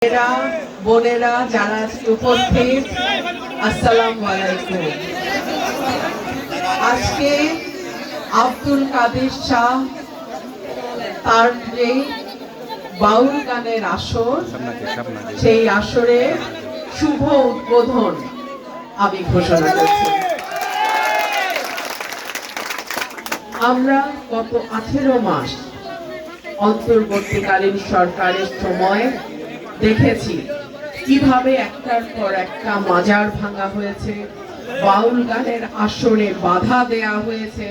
মেয়েরা বোনেরা যারা উপস্থিত, আসসালামু আলাইকুম। আজকে আব্দুল কাদের শাহ তার যে বাউল গানের আসর, সেই আসরে শুভ উদ্বোধন আমি ঘোষণা করছি। আমরা গত 18 মাস অন্তর্বর্তীকালীন সরকারের সময় দেখেছি কিভাবে একটার পর একটা মাজার ভাঙা হয়েছে, বাউল গানের আসরে বাধা দেয়া হয়েছে,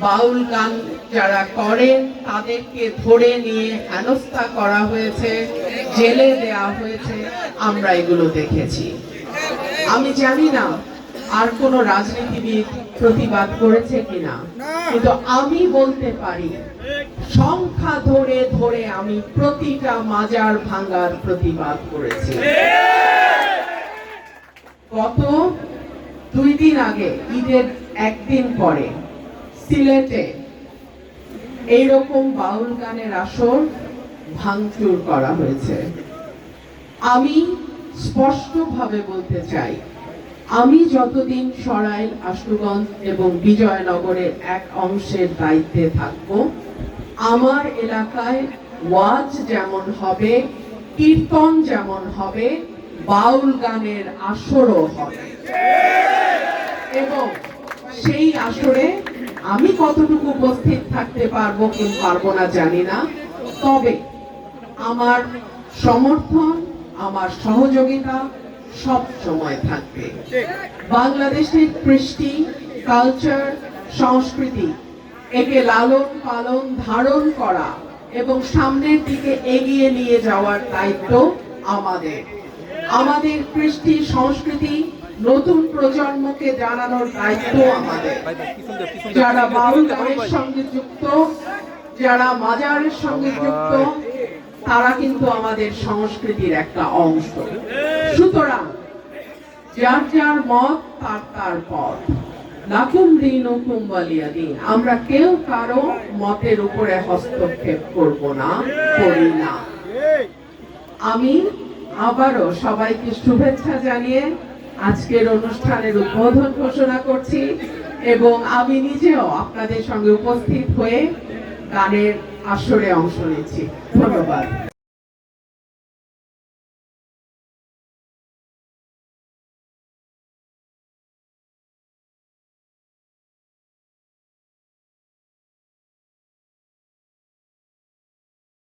বাউল গান যারা করেন তাদেরকে ধরে নিয়ে হেনস্থা করা হয়েছে, জেলে দেয়া হয়েছে। আমরা এগুলো দেখেছি। আমি জানি না আর কোন রাজনীতিবিদ প্রতিবাদ করেছে কিনা, কিন্তু আমি বলতে পারি সংখ্যা ধরে ধরে আমি প্রতিটা মাজার ভাঙার প্রতিবাদ করেছি। গত 2 দিন আগে, ঈদের একদিন পরে সিলেটে এইরকম বাউল গানের আসর ভাঙচুর করা হয়েছে। আমি স্পষ্টভাবে বলতে চাই, আমি যতদিন সরাইল, আশুগঞ্জ এবং বিজয়নগরের এক অংশের দায়িত্বে থাকব, আমার এলাকায় ওয়াজ যেমন হবে, কীর্তন যেমন হবে, বাউল গানের আসরও হবে। এবং সেই আসরে আমি কতটুকু উপস্থিত থাকতে পারবো কি পারবো না জানি না, তবে আমার সমর্থন, আমার সহযোগিতা সব সময় থাকবে। বাংলাদেশের কৃষ্টি, কালচার, সংস্কৃতি, একে লালন পালন, ধারণ করা এবং সামনের দিকে এগিয়ে নিয়ে যাওয়ার দায়িত্ব আমাদের। আমাদের কৃষ্টি সংস্কৃতি নতুন প্রজন্মকে জানানোর দায়িত্ব আমাদের। যারা বাউল গানের সঙ্গে যুক্ত, যারা মাজারের সঙ্গে যুক্ত, তারা কিন্তু আমাদের সংস্কৃতির একটা অংশ। সুতরাং যার যার মত তার তার পথ, লাকুম দীনুকুম ওয়ালিয়া দীন। আমরা কেউ কারো মতের উপরে হস্তক্ষেপ করব না, করি না। আমি আবারও সবাইকে শুভেচ্ছা জানিয়ে আজকের অনুষ্ঠানের উদ্বোধন ঘোষণা করছি এবং আমি নিজেও আপনাদের সঙ্গে উপস্থিত হয়ে গানের আসরে অংশ নিচ্ছি। ধন্যবাদ।